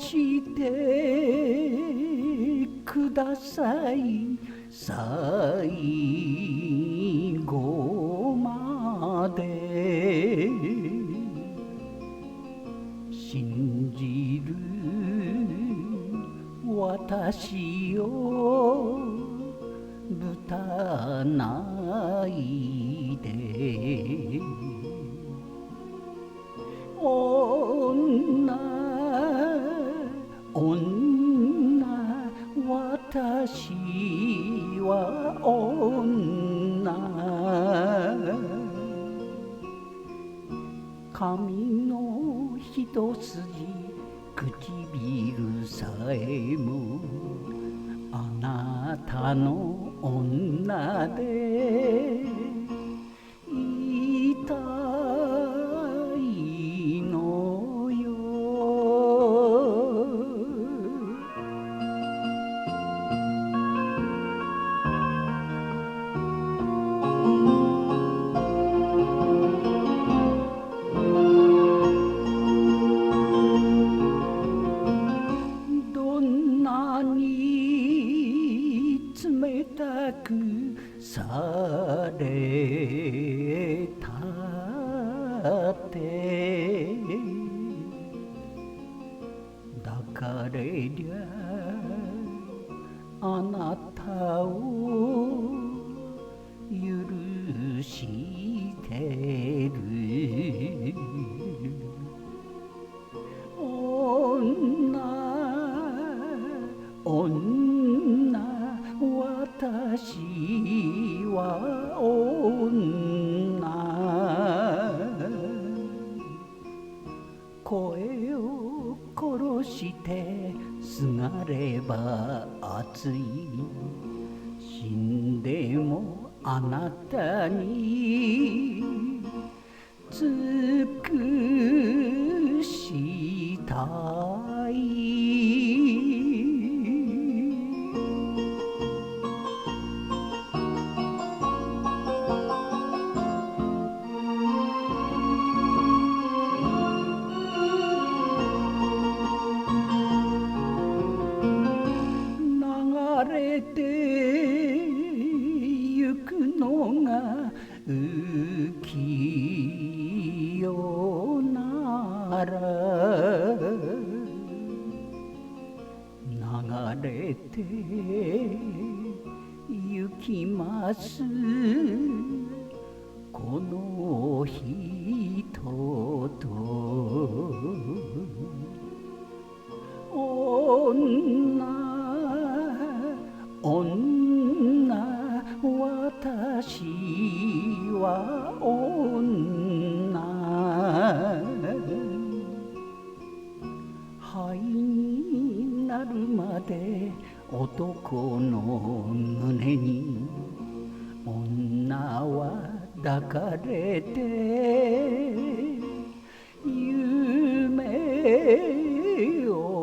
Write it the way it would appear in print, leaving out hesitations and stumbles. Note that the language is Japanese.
してください最後まで信じる私をぶたないで女私は女髪の一筋唇さえもあなたの女でいたいのよどんなに冷たくされたって抱かれりゃあなたを許してる女私は女声を殺してすがれば熱い死んでもあなたに尽くしたい流れてゆくのが浮世なら流れてゆきますこの人と女私は女灰になるまで男の胸に女は抱かれて夢を